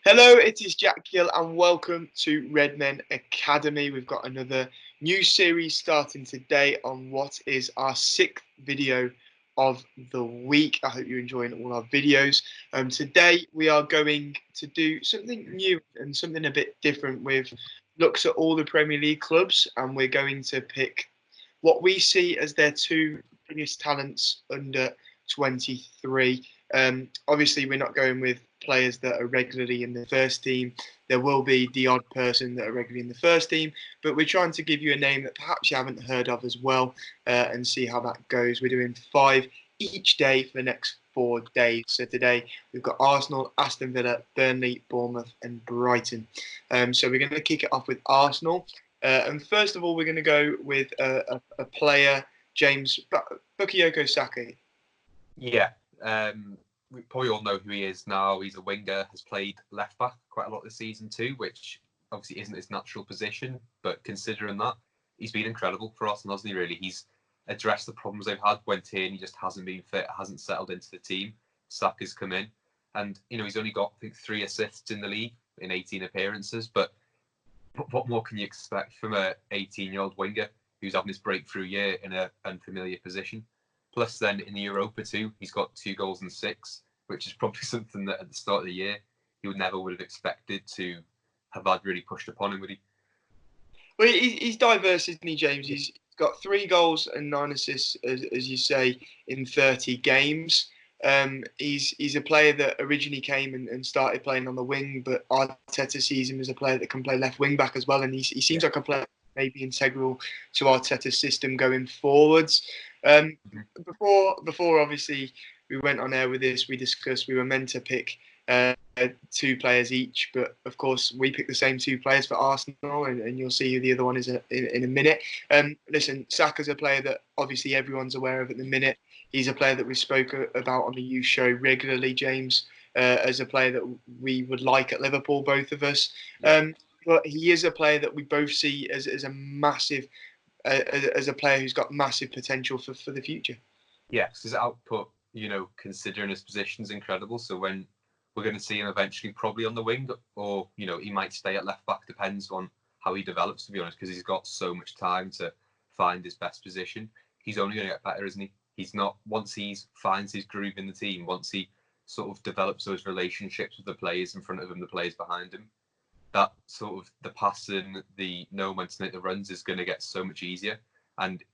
Hello, it is Jack Gill, and welcome to Redmen Academy. We've got another new series starting today on what is our sixth video of the week. I hope you're enjoying all our videos. Today we are going to do something new and something a bit different with looks at all the Premier League clubs, and we're going to pick what we see as their two biggest talents under 23. Obviously, we're not going with players that are regularly in the first team. There will be the odd person that are regularly in the first team, but we're trying to give you a name that perhaps you haven't heard of as well, and see how that goes. We're doing 5 each day for the next 4 days. So today we've got Arsenal, Aston Villa, Burnley, Bournemouth, and Brighton. So we're going to kick it off with Arsenal. And first of all, we're going to go with a player, James Bukayo Saka. Yeah, we probably all know who he is now. He's a winger, has played left back quite a lot this season too, which obviously isn't his natural position. But considering that, he's been incredible for Arsenal, hasn't he? Really, he's addressed the problems they've had. Went in, he just hasn't been fit, hasn't settled into the team. Saka's come in, and he's only got I think 3 assists in the league in 18 appearances. But what more can you expect from a 18-year-old winger who's having his breakthrough year in an unfamiliar position? Plus, then in the Europa too, he's got 2 goals and 6, which is probably something that at the start of the year he would have expected to have had really pushed upon him, would he? Well, he's diverse, isn't he, James? He's got 3 goals and 9 assists, as you say, in 30 games. He's a player that originally came and started playing on the wing, but Arteta sees him as a player that can play left wing back as well, and he seems like a player maybe integral to Arteta's system going forwards. Before obviously we went on air with this, we discussed we were meant to pick 2 players each, but of course we picked the same 2 players for Arsenal, and you'll see who the other one is in a minute. Listen, Saka's a player that obviously everyone's aware of at the minute. He's a player that we spoke about on the youth show regularly, James, as a player that we would like at Liverpool, both of us. But he is a player that we both see as a massive, as a player who's got massive potential for the future. Yes, his output, considering his position, is incredible. So when we're going to see him eventually probably on the wing, or, he might stay at left back, depends on how he develops, to be honest, because he's got so much time to find his best position. He's only going to get better, isn't he? He's not, once he finds his groove in the team, once he sort of develops those relationships with the players in front of him, the players behind him, that sort of the passing, the knowing when to make the runs is going to get so much easier. And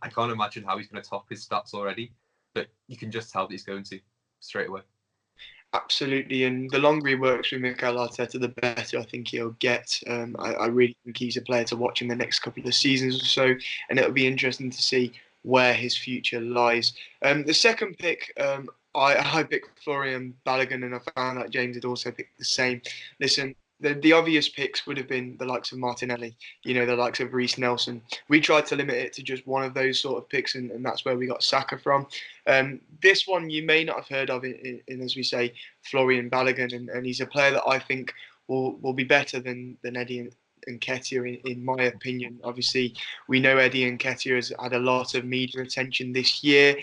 I can't imagine how he's going to top his stats already, but you can just tell that he's going to straight away. Absolutely, and the longer he works with Mikel Arteta, the better I think he'll get. I really think he's a player to watch in the next couple of seasons or so, and it'll be interesting to see where his future lies. The second pick, I picked Florian Balogun, and I found that James had also picked the same. Listen, the obvious picks would have been the likes of Martinelli, the likes of Reece Nelson. We tried to limit it to just one of those sort of picks, and that's where we got Saka from. This one you may not have heard of, in as we say, Florian Balogun, and he's a player that I think will be better than Eddie and Nketiah, in my opinion. Obviously, we know Eddie Nketiah has had a lot of media attention this year.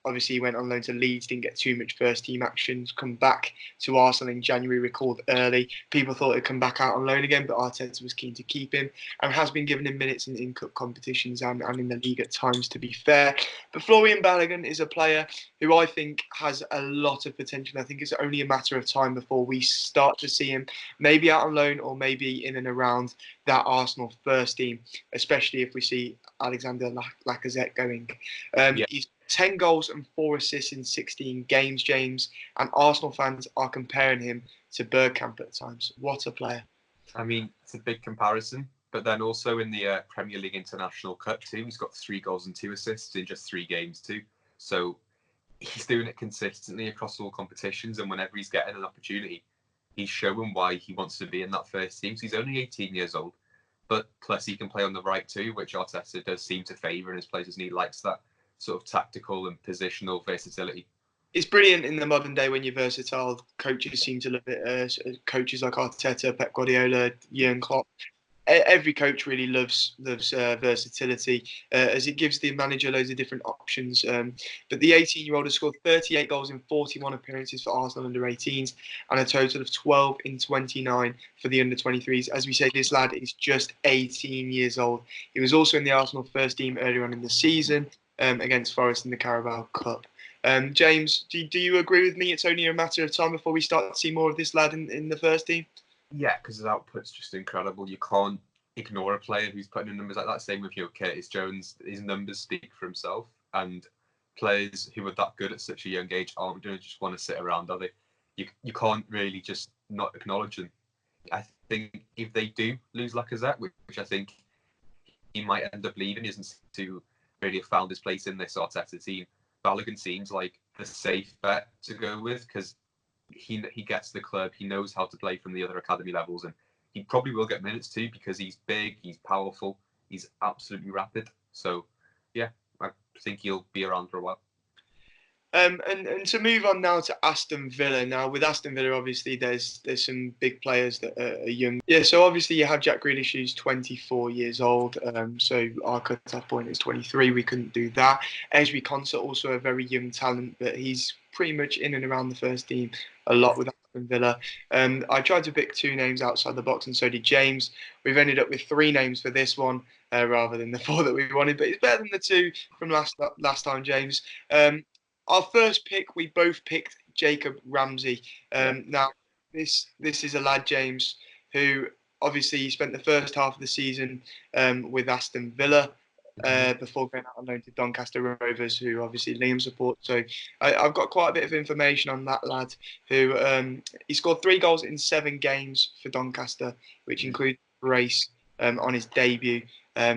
Obviously, he went on loan to Leeds, didn't get too much first-team actions, come back to Arsenal in January, recalled early. People thought he'd come back out on loan again, but Arteta was keen to keep him and has been giving him minutes in cup competitions and in the league at times, to be fair. But Florian Balogun is a player who I think has a lot of potential. I think it's only a matter of time before we start to see him maybe out on loan or maybe in and around that Arsenal first team, especially if we see Alexander Lacazette going. He's 10 goals and 4 assists in 16 games, James, and Arsenal fans are comparing him to Bergkamp at times. What a player. I mean, it's a big comparison, but then also in the Premier League International Cup too, he's got 3 goals and 2 assists in just 3 games too. So he's doing it consistently across all competitions, and whenever he's getting an opportunity, he's showing why he wants to be in that first team. So he's only 18 years old, but plus he can play on the right too, which Arteta does seem to favour in his players, and he likes that sort of tactical and positional versatility. It's brilliant in the modern day when you're versatile. Coaches seem to love it. Coaches like Arteta, Pep Guardiola, Jurgen Klopp, every coach really loves versatility, as it gives the manager loads of different options. But the 18-year-old has scored 38 goals in 41 appearances for Arsenal under-18s and a total of 12 in 29 for the under-23s. As we say, this lad is just 18 years old. He was also in the Arsenal first team earlier on in the season against Forest in the Carabao Cup. James, do you agree with me? It's only a matter of time before we start to see more of this lad in the first team. Yeah, because his output's just incredible. You can't ignore a player who's putting in numbers like that. Same with Curtis Jones. His numbers speak for himself, and players who are that good at such a young age aren't going to just want to sit around, are they? You can't really just not acknowledge them. I think if they do lose Lacazette, which I think he might end up leaving, he isn't to really have found his place in this Arteta team. Balogun seems like the safe bet to go with because he gets the club, he knows how to play from the other academy levels, and he probably will get minutes too because he's big, he's powerful, he's absolutely rapid. So yeah, I think he'll be around for a while. And to move on now to Aston Villa. Now with Aston Villa, obviously there's some big players that are young. Yeah, so obviously you have Jack Grealish, who's 24 years old. So our cut-off point is 23. We couldn't do that. Ezri Konsa, also a very young talent, but he's pretty much in and around the first team a lot with Aston Villa. I tried to pick 2 names outside the box, and so did James. We've ended up with 3 names for this one rather than the 4 that we wanted, but it's better than the 2 from last time, James. Our first pick, we both picked Jacob Ramsey. Now, this is a lad, James, who obviously spent the first half of the season with Aston Villa before going out on loan to Doncaster Rovers, who obviously Liam supports. So I've got quite a bit of information on that lad, who he scored 3 goals in 7 games for Doncaster, which includes brace on his debut.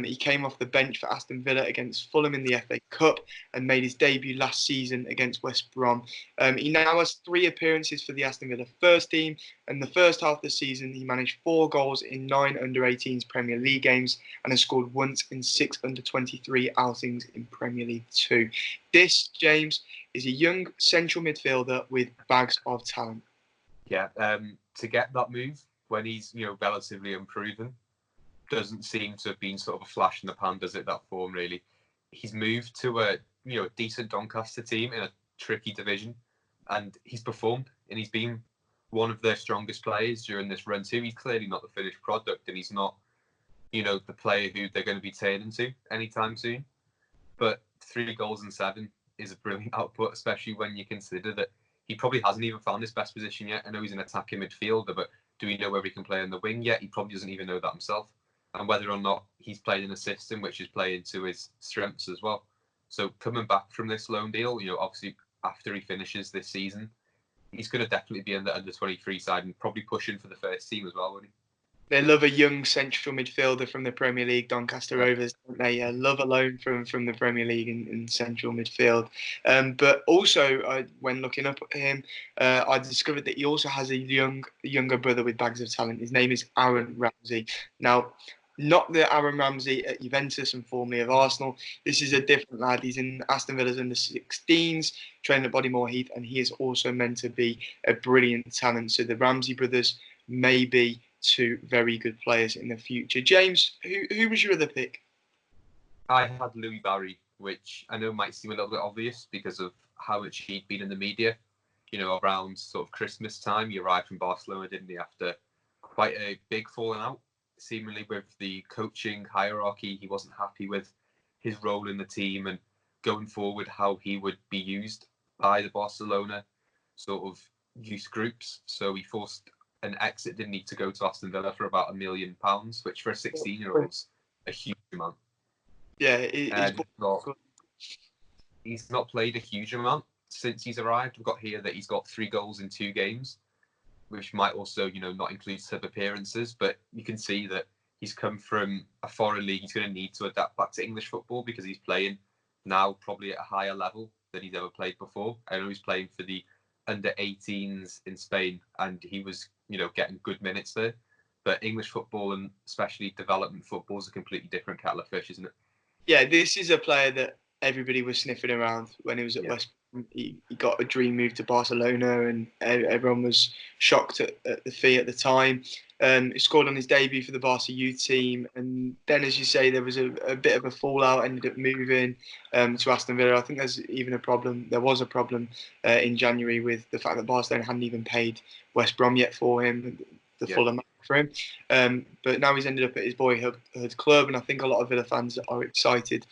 He came off the bench for Aston Villa against Fulham in the FA Cup and made his debut last season against West Brom. He now has 3 appearances for the Aston Villa first team, and the first half of the season he managed 4 goals in 9 under-18s Premier League games and has scored once in 6 under-23 outings in Premier League 2. This, James, is a young central midfielder with bags of talent. Yeah, to get that move when he's relatively unproven doesn't seem to have been sort of a flash in the pan, does it? That form really. He's moved to a decent Doncaster team in a tricky division, and he's performed, and he's been one of their strongest players during this run too. He's clearly not the finished product, and he's not the player who they're going to be turning to anytime soon. But 3 goals and 7 is a brilliant output, especially when you consider that he probably hasn't even found his best position yet. I know he's an attacking midfielder, but do we know where he can play on the wing yet? He probably doesn't even know that himself. And whether or not he's played in a system which is playing to his strengths as well. So coming back from this loan deal, obviously after he finishes this season, he's going to definitely be in the under-23 side and probably pushing for the first team as well, wouldn't he? They love a young central midfielder from the Premier League, Doncaster Rovers. They love a loan from the Premier League in central midfield. But also, when looking up at him, I discovered that he also has a younger brother with bags of talent. His name is Aaron Ramsey. Now, not the Aaron Ramsey at Juventus and formerly of Arsenal. This is a different lad. He's in Aston Villa's under-16s, training at Bodymore Heath, and he is also meant to be a brilliant talent. So the Ramsey brothers may be 2 very good players in the future. James, who was your other pick? I had Louis Barry, which I know might seem a little bit obvious because of how much he'd been in the media. Around sort of Christmas time, he arrived from Barcelona, didn't he, after quite a big falling out, seemingly with the coaching hierarchy. He wasn't happy with his role in the team and going forward how he would be used by the Barcelona sort of youth groups. So he forced an exit, didn't need to go to Aston Villa for about £1 million, which for a 16-year-old is a huge amount. Yeah, he's not played a huge amount since he's arrived. We've got here that he's got 3 goals in 2 games, which might also, not include sub appearances, but you can see that he's come from a foreign league. He's going to need to adapt back to English football because he's playing now probably at a higher level than he's ever played before. I know he's playing for the under-18s in Spain, and he was, getting good minutes there. But English football and especially development football is a completely different kettle of fish, isn't it? Yeah, this is a player that everybody was sniffing around when he was at West He got a dream move to Barcelona, and everyone was shocked at the fee at the time. He scored on his debut for the Barca youth team, and then, as you say, there was a bit of a fallout. Ended up moving to Aston Villa. I think there's even a problem. There was a problem in January with the fact that Barcelona hadn't even paid West Brom yet for him, the Yeah. full amount for him. But now he's ended up at his boyhood club, and I think a lot of Villa fans are excited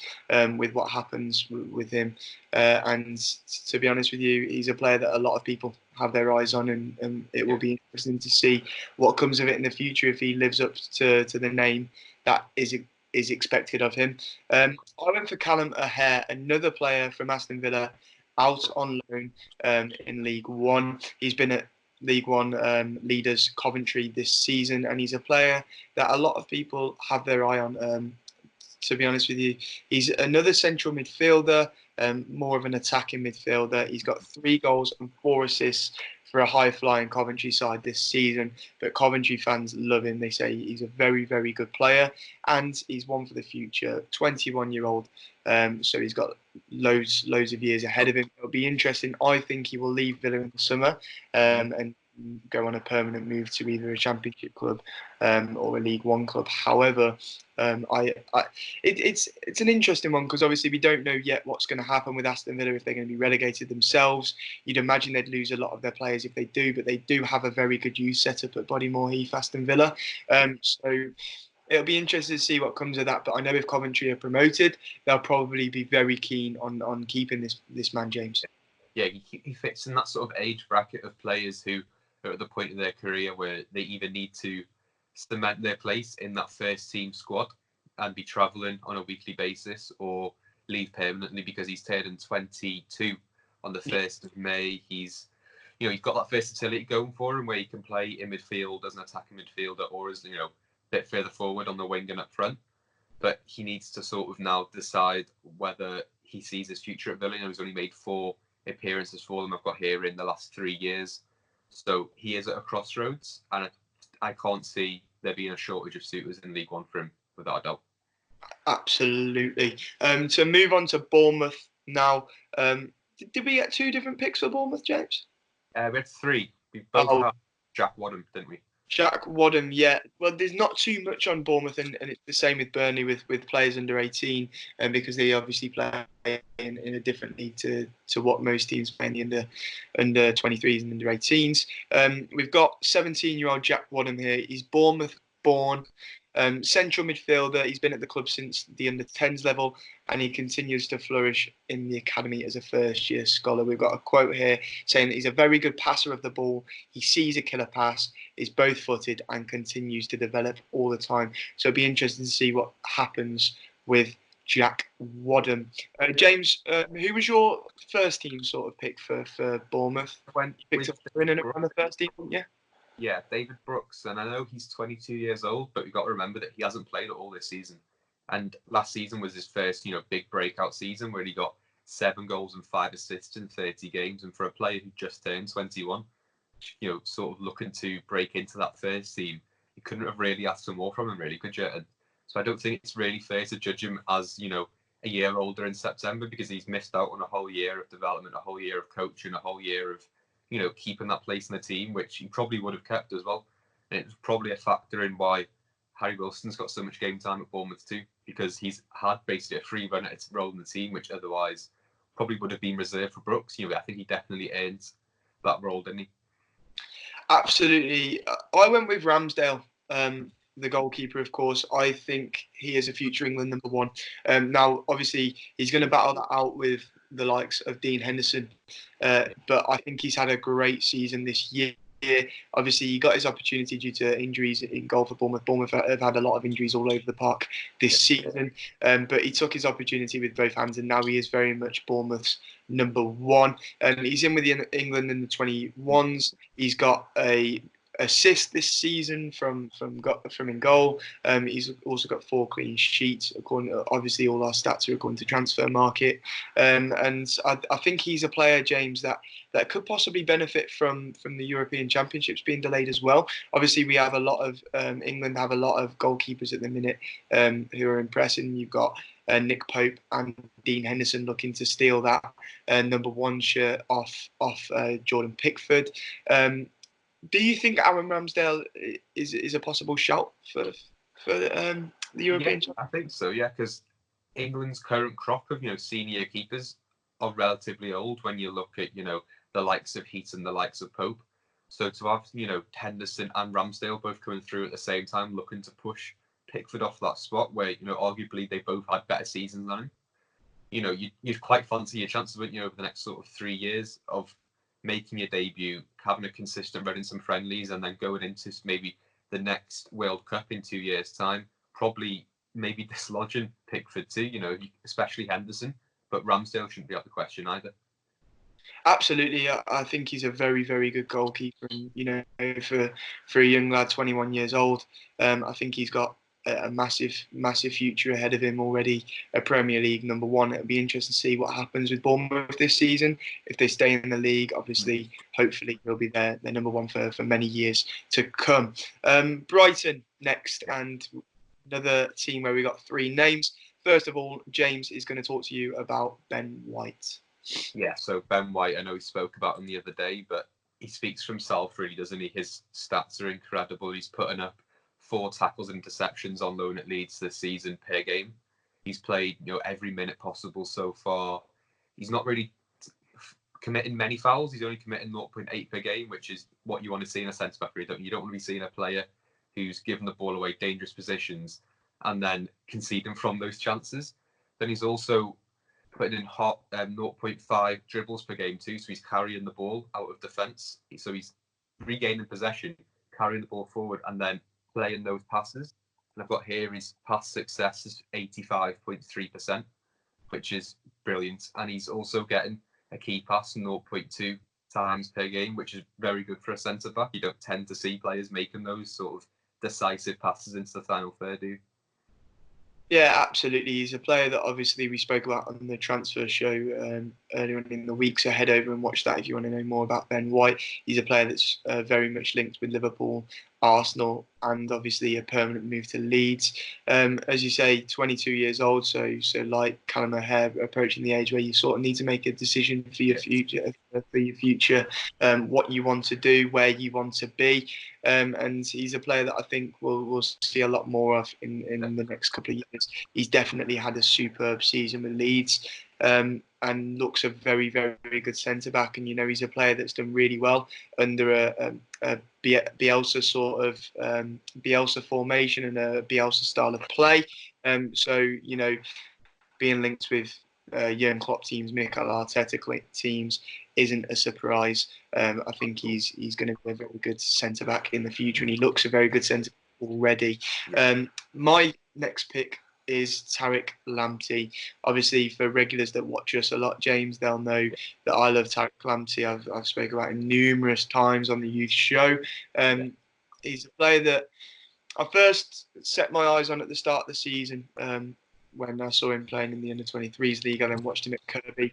with what happens with him. And to be honest with you, he's a player that a lot of people have their eyes on, and it will be interesting to see what comes of it in the future if he lives up to the name that is expected of him. I went for Callum O'Hare, another player from Aston Villa, out on loan in League One. He's been at League One leaders Coventry this season, and he's a player that a lot of people have their eye on. To be honest with you, he's another central midfielder, more of an attacking midfielder. He's got 3 goals and 4 assists for a high-flying Coventry side this season. But Coventry fans love him. They say he's a very, very good player, and he's one for the future. 21-year-old, so he's got loads of years ahead of him. It'll be interesting. I think he will leave Villa in the summer and go on a permanent move to either a Championship club or a League One club. However, it's an interesting one because obviously we don't know yet what's going to happen with Aston Villa if they're going to be relegated themselves. You'd imagine they'd lose a lot of their players if they do, but they do have a very good youth setup at Bodymoor Heath, Aston Villa. So it'll be interesting to see what comes of that. But I know if Coventry are promoted, they'll probably be very keen on keeping this man, James. Yeah, he fits in that sort of age bracket of players who are at the point in their career where they either need to cement their place in that first team squad and be travelling on a weekly basis, or leave permanently because he's turning 22 on the 1st of May. He's got that versatility going for him where he can play in midfield as an attacking midfielder or as, a bit further forward on the wing and up front. But he needs to sort of now decide whether he sees his future at Villa. He's only made 4 appearances for them, I've got here, in the last 3 years. So he is at a crossroads, and I can't see there being a shortage of suitors in League One for him, without a doubt. Absolutely. To move on to Bournemouth now. Did we get 2 different picks for Bournemouth, James? We had 3. We both had Jack Wadham, didn't we? Jack Wadham, yeah. Well, there's not too much on Bournemouth, and it's the same with Burnley with players under 18, because they obviously play in a different league to what most teams play in the under 23s and under 18s. We've got 17-year-old Jack Wadham here. He's Bournemouth born. Central midfielder. He's been at the club since the under 10s level, and he continues to flourish in the academy as a first-year scholar. We've got a quote here saying that he's a very good passer of the ball. He sees a killer pass, is both-footed, and continues to develop all the time. So it'll be interesting to see what happens with Jack Wadham. James, who was your first team sort of pick for Bournemouth? When you picked up on the first team, yeah? Yeah, David Brooks, and I know he's 22 years old, but we've got to remember that he hasn't played at all this season. And last season was his first, big breakout season where he got 7 goals and 5 assists in 30 games. And for a player who just turned 21, sort of looking to break into that first team, you couldn't have really asked for more from him, really, could you? And so I don't think it's really fair to judge him as, a year older in September, because he's missed out on a whole year of development, a whole year of coaching, a whole year of keeping that place in the team, which he probably would have kept as well. And it's probably a factor in why Harry Wilson's got so much game time at Bournemouth too, because he's had basically a free run at his role in the team, which otherwise probably would have been reserved for Brooks. I think he definitely earns that role, didn't he? Absolutely. I went with Ramsdale, the goalkeeper, of course. I think he is a future England number 1. Now, obviously, he's going to battle that out with the likes of Dean Henderson, but I think he's had a great season this year. Obviously, he got his opportunity due to injuries in goal for Bournemouth. Bournemouth have had a lot of injuries all over the park this season, but he took his opportunity with both hands, and now he is very much Bournemouth's number 1. He's in with England in the 21s. He's got a assists this season from in goal. He's also got 4 clean sheets. According to, obviously, all our stats are according to Transfer Market, and I think he's a player, James, that could possibly benefit from the European Championships being delayed as well. Obviously, we have a lot of England have a lot of goalkeepers at the minute who are impressing. You've got Nick Pope and Dean Henderson looking to steal that number 1 shirt off Jordan Pickford. Do you think Aaron Ramsdale is a possible shout for the European I think so. Yeah, because England's current crop of senior keepers are relatively old when you look at the likes of Heaton and the likes of Pope. So to have Henderson and Ramsdale both coming through at the same time, looking to push Pickford off that spot where arguably they both had better seasons than him. You'd quite fancy your chances, over the next sort of 3 years of making your debut, having a consistent run in some friendlies, and then going into maybe the next World Cup in 2 years' time, probably maybe dislodging Pickford too, especially Henderson, but Ramsdale shouldn't be out of the question either. Absolutely, I think he's a very, very good goalkeeper, and for a young lad, 21 years old, I think he's got a massive, massive future ahead of him already. A Premier League number 1. It'll be interesting to see what happens with Bournemouth this season. If they stay in the league, obviously, hopefully he'll be their number 1 for many years to come. Brighton next, and another team where we got 3 names. First of all, James is going to talk to you about Ben White. Yeah, so Ben White, I know we spoke about him the other day, but he speaks for himself, really, doesn't he? His stats are incredible. He's putting up 4 tackles and interceptions on loan at Leeds this season per game. He's played every minute possible so far. He's not really committing many fouls. He's only committing 0.8 per game, which is what you want to see in a centre back. You don't want to be seeing a player who's given the ball away dangerous positions and then conceding from those chances. Then he's also putting in 0.5 dribbles per game too, so he's carrying the ball out of defence. So he's regaining possession, carrying the ball forward, and then playing those passes. And I've got here his pass success is 85.3%, which is brilliant. And he's also getting a key pass 0.2 times per game, which is very good for a centre back. You don't tend to see players making those sort of decisive passes into the final third, do you? Yeah, absolutely. He's a player that obviously we spoke about on the transfer show earlier on in the week. So head over and watch that if you want to know more about Ben White. He's a player that's very much linked with Liverpool, Arsenal, and obviously a permanent move to Leeds. As you say, 22 years old. So like Callum O'Hare, approaching the age where you sort of need to make a decision for your future, what you want to do, where you want to be. And he's a player that I think we'll see a lot more of in the next couple of years. He's definitely had a superb season with Leeds, and looks a very, very good centre back. And he's a player that's done really well under a Bielsa sort of Bielsa formation and a Bielsa style of play. So being linked with Jurgen Klopp teams, Mikel Arteta teams isn't a surprise. I think he's going to be a very good centre back in the future, and he looks a very good centre back already. My next pick is Tariq Lamptey. Obviously, for regulars that watch us a lot, James, they'll know that I love Tariq Lamptey. I've spoken about him numerous times on the youth show. He's a player that I first set my eyes on at the start of the season. When I saw him playing in the under-23s league, I then watched him at Kirby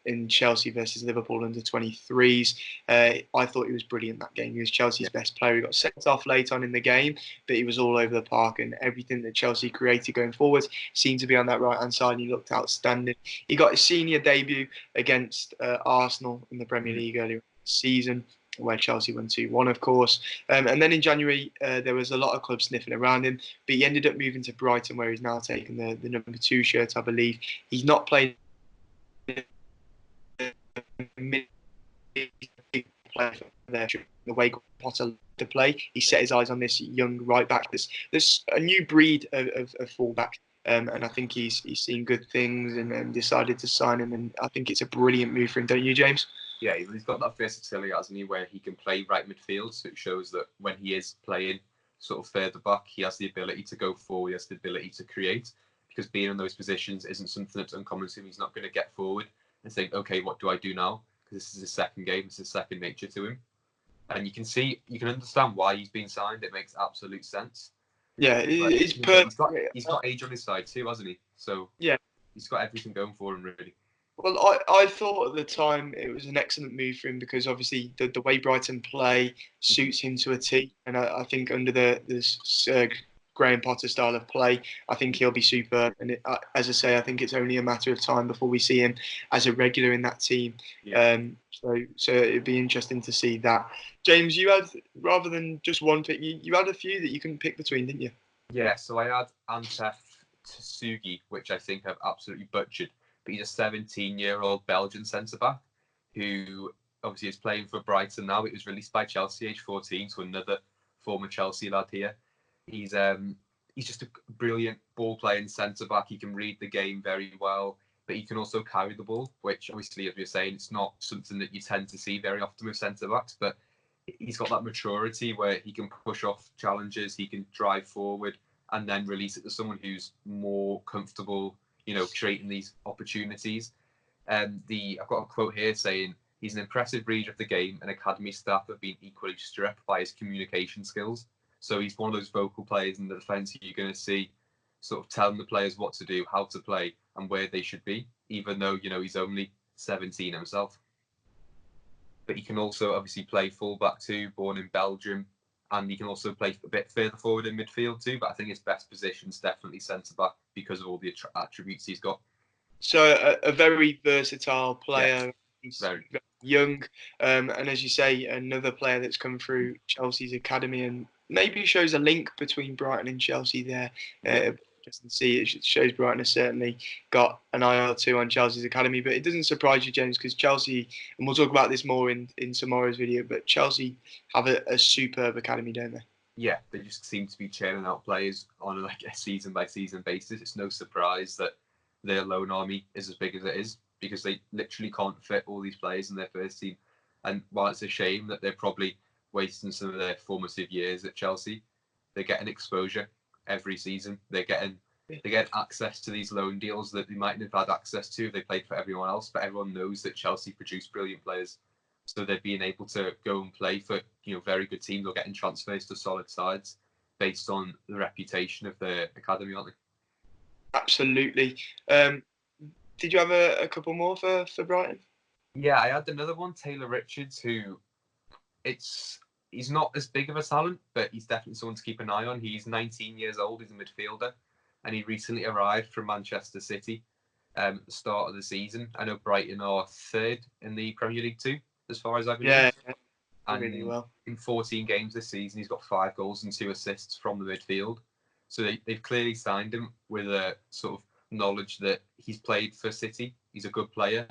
in Chelsea versus Liverpool under-23s. I thought he was brilliant that game. He was Chelsea's best player. He got sent off late on in the game, but he was all over the park, and everything that Chelsea created going forward seemed to be on that right-hand side, and he looked outstanding. He got his senior debut against Arsenal in the Premier League earlier this season, where Chelsea won 2-1, of course. And then in January, there was a lot of clubs sniffing around him, but he ended up moving to Brighton, where he's now taken the number 2 shirt, I believe. He's not played the way Potter to play. He set his eyes on this young right back. There's a new breed of fullback. And I think he's seen good things and decided to sign him. And I think it's a brilliant move for him, don't you, James? Yeah, he's got that versatility, hasn't he, where he can play right midfield. So it shows that when he is playing sort of further back, he has the ability to go forward, he has the ability to create. Because being in those positions isn't something that's uncommon to him. He's not going to get forward and think, okay, what do I do now? Because this is his second game, this is second nature to him. And you can understand why he's been signed. It makes absolute sense. Yeah, But it's you know, perfect. he's got age on his side too, hasn't he? So Yeah. he's got everything going for him, really. Well, I thought at the time it was an excellent move for him because obviously the way Brighton play suits him to a T, and I think under the Graham Potter style of play, I think he'll be superb. And as I say, I think it's only a matter of time before we see him as a regular in that team. Yeah. So it'd be interesting to see that. James, you had rather than just one pick, you had a few that you can pick between, didn't you? Yeah, so I had Antef Tsugi, which I think I've absolutely butchered, but he's a 17-year-old Belgian centre-back who obviously is playing for Brighton now. It was released by Chelsea, age 14, so another former Chelsea lad here. He's just a brilliant ball-playing centre-back. He can read the game very well, but he can also carry the ball, which obviously, as we were saying, it's not something that you tend to see very often with centre-backs, but he's got that maturity where he can push off challenges, he can drive forward, and then release it to someone who's more comfortable, creating these opportunities. I've got a quote here saying he's an impressive reader of the game, and academy staff have been equally struck by his communication skills. So he's one of those vocal players in the defence you're going to see sort of telling the players what to do, how to play, and where they should be, even though he's only 17 himself. But he can also obviously play fullback too, born in Belgium, and he can also play a bit further forward in midfield too. But I think his best position is definitely centre back because of all the attributes he's got. So a very versatile player. Yes, He's very. very young, and as you say, another player that's come through Chelsea's academy and maybe shows a link between Brighton and Chelsea there. Yeah. Just to see, it shows Brighton has certainly got an eye or two on Chelsea's academy. But it doesn't surprise you, James, because Chelsea, and we'll talk about this more in tomorrow's video, but Chelsea have a superb academy, don't they? Yeah, they just seem to be churning out players on like a season by season basis. It's no surprise that their loan army is as big as it is because they literally can't fit all these players in their first team. And while it's a shame that they're probably wasting some of their formative years at Chelsea, they're getting exposure every season. They get access to these loan deals that they mightn't have had access to if they played for everyone else. But everyone knows that Chelsea produce brilliant players, so they're being able to go and play for very good teams or getting transfers to solid sides based on the reputation of their academy, aren't they? Absolutely. Did you have a couple more for Brighton? Yeah, I had another one, Taylor Richards, who he's not as big of a talent, but he's definitely someone to keep an eye on. He's 19 years old, he's a midfielder, and he recently arrived from Manchester City at the start of the season. I know Brighton are third in the Premier League too, as far as I believe. Yeah, and really well. In 14 games this season, he's got 5 goals and 2 assists from the midfield. So they've clearly signed him with a sort of knowledge that he's played for City. He's a good player,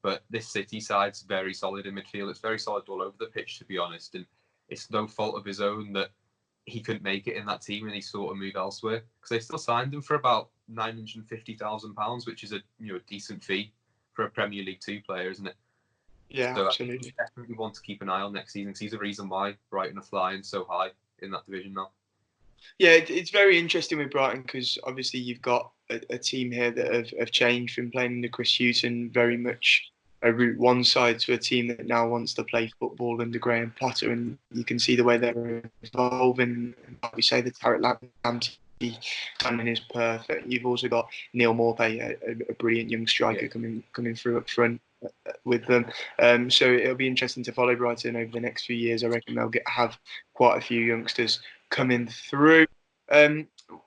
but this City side's very solid in midfield. It's very solid all over the pitch, to be honest. And it's no fault of his own that he couldn't make it in that team and he sort of moved elsewhere because they still signed him for about £950,000, which is a decent fee for a Premier League 2 player, isn't it? Yeah, So absolutely. I definitely want to keep an eye on next season because he's the reason why Brighton are flying so high in that division now. Yeah, it's very interesting with Brighton because obviously you've got a team here that have changed from playing under Chris Hughton very much a Route 1 side to a team that now wants to play football under Graham Potter, and you can see the way they're evolving. Like we say, the Tarek Lamptey timing is perfect. You've also got Neil Maupay, a brilliant young striker coming through up front with them. So it'll be interesting to follow Brighton over the next few years. I reckon they'll have quite a few youngsters coming through.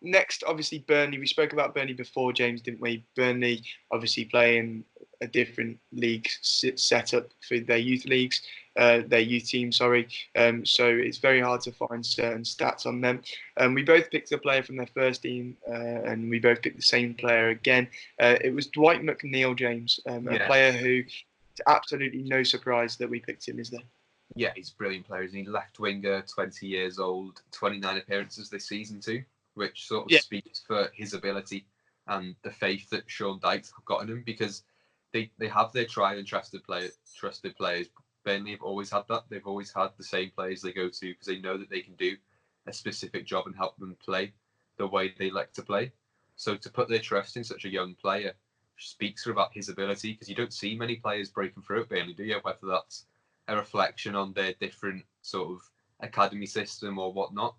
Next, obviously, Burnley. We spoke about Burnley before, James, didn't we? Burnley obviously playing a different league setup for their youth leagues, their youth team, sorry. So it's very hard to find certain stats on them. We both picked a player from their first team, and we both picked the same player again. It was Dwight McNeil, James, a player who, it's absolutely no surprise that we picked him, is there? Yeah, he's a brilliant player. He's left winger, 20 years old, 29 appearances this season too, which sort of speaks for his ability and the faith that Sean Dyche have got in him because they have their tried and trusted players. Burnley have always had that. They've always had the same players they go to because they know that they can do a specific job and help them play the way they like to play. So to put their trust in such a young player speaks about his ability because you don't see many players breaking through at Burnley, do you? Whether that's a reflection on their different sort of academy system or whatnot.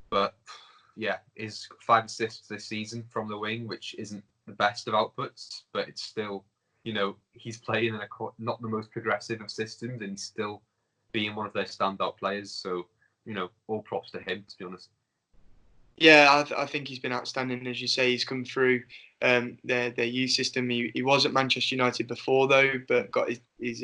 But yeah, is 5 assists this season from the wing, which isn't the best of outputs, but it's still, he's playing in not the most progressive of systems, and he's still being one of their standout players. So, all props to him, to be honest. Yeah, I think he's been outstanding. As you say, he's come through their youth system. He was at Manchester United before, though, but got his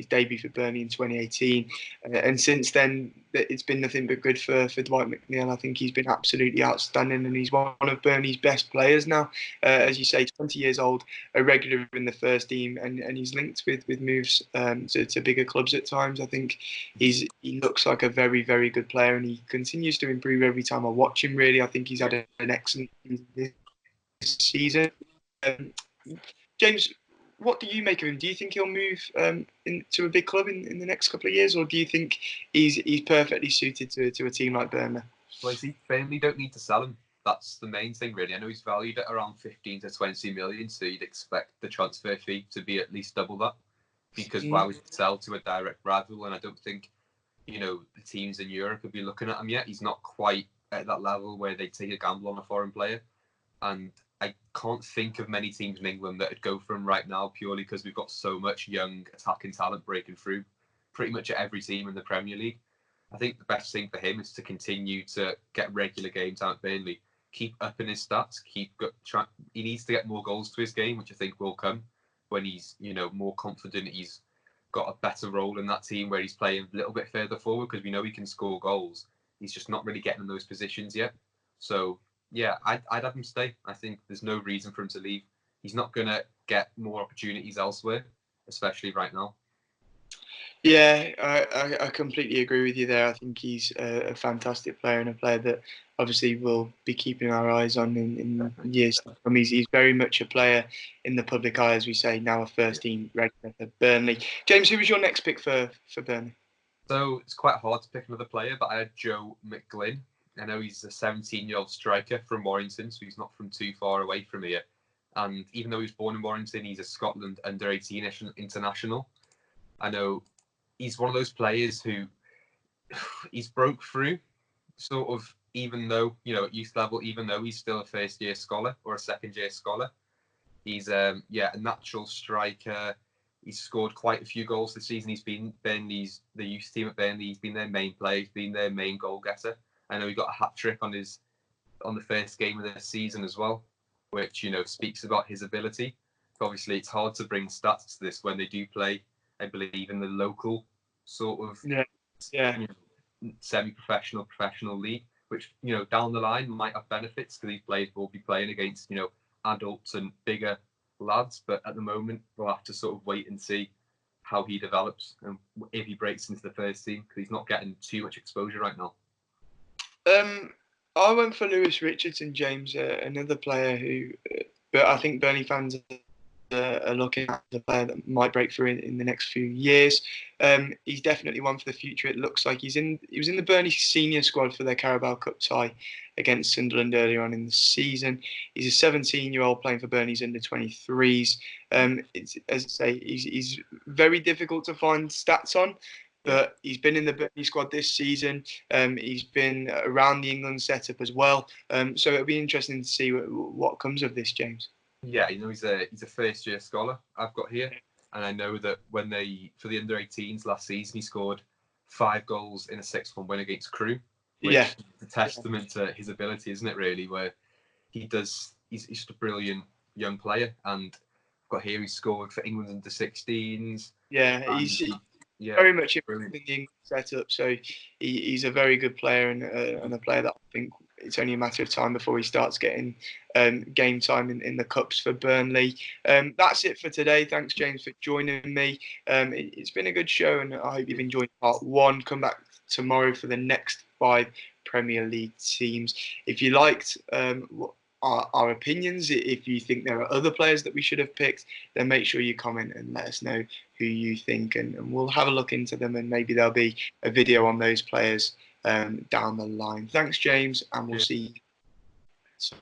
debut for Burnley in 2018. And since then, it's been nothing but good for Dwight McNeil. I think he's been absolutely outstanding, and he's one of Burnley's best players now. As you say, 20 years old, a regular in the first team, and he's linked with moves to bigger clubs at times. I think he looks like a very, very good player, and he continues to improve every time I watch him. Really, I think he's had an excellent season this season. James, what do you make of him? Do you think he'll move into a big club in the next couple of years, or do you think he's perfectly suited to a team like Burnley? Well, Burnley don't need to sell him. That's the main thing, really. I know he's valued at around 15 to 20 million, so you'd expect the transfer fee to be at least double that, because why would you sell to a direct rival? And I don't think, the teams in Europe would be looking at him yet. He's not quite at that level where they take a gamble on a foreign player. And I can't think of many teams in England that would go for him right now, purely because we've got so much young attacking talent breaking through pretty much at every team in the Premier League. I think the best thing for him is to continue to get regular game time at Burnley, keep upping his stats, he needs to get more goals to his game, which I think will come when he's, more confident. He's got a better role in that team where he's playing a little bit further forward, because we know he can score goals. He's just not really getting in those positions yet. So yeah, I'd have him stay. I think there's no reason for him to leave. He's not going to get more opportunities elsewhere, especially right now. Yeah, I completely agree with you there. I think he's a fantastic player, and a player that obviously we'll be keeping our eyes on in years to come. He's very much a player in the public eye, as we say, now a first team regular for Burnley. James, who was your next pick for Burnley? So it's quite hard to pick another player, but I had Joe McGlynn. I know he's a 17-year-old striker from Warrington, so he's not from too far away from here. And even though he was born in Warrington, he's a Scotland under-18 international. I know he's one of those players who he's broke through, sort of, even though, at youth level, even though he's still a first-year scholar or a second-year scholar. He's a natural striker. He's scored quite a few goals this season. He's been the youth team at Burnley. He's been their main player. He's been their main goal getter. I know he got a hat trick on the first game of the season as well, which speaks about his ability. But obviously, it's hard to bring stats to this when they do play, I believe, in the local sort of semi-professional, professional league, which down the line might have benefits, because these players will be playing against adults and bigger lads. But at the moment, we'll have to sort of wait and see how he develops and if he breaks into the first team, because he's not getting too much exposure right now. I went for Lewis Richardson, James, another player who, but I think Burnley fans are looking at the player that might break through in the next few years. He's definitely one for the future. It looks like he was in the Burnley senior squad for their Carabao Cup tie against Sunderland earlier on in the season. He's a 17-year-old playing for Burnley's under-23s. As I say, he's very difficult to find stats on, but he's been in the Burnley squad this season. He's been around the England setup as well. So it'll be interesting to see what comes of this, James. Yeah, he's a first-year scholar I've got here, and I know that when for the under-18s last season, he scored 5 goals in a 6-1 win against Crewe, which is a testament to his ability, isn't it? Really, where he's just a brilliant young player, and I've got here he scored for England under-16s. Yeah, he's very much in the England setup, so he's a very good player, and a player that I think it's only a matter of time before he starts getting game time in the cups for Burnley. That's it for today. Thanks, James, for joining me. It's been a good show, and I hope you've enjoyed part 1. Come back tomorrow for the next 5 Premier League teams. If you liked our opinions, if you think there are other players that we should have picked, then make sure you comment and let us know who you think, and we'll have a look into them, and maybe there'll be a video on those players down the line. Thanks, James, and we'll see you.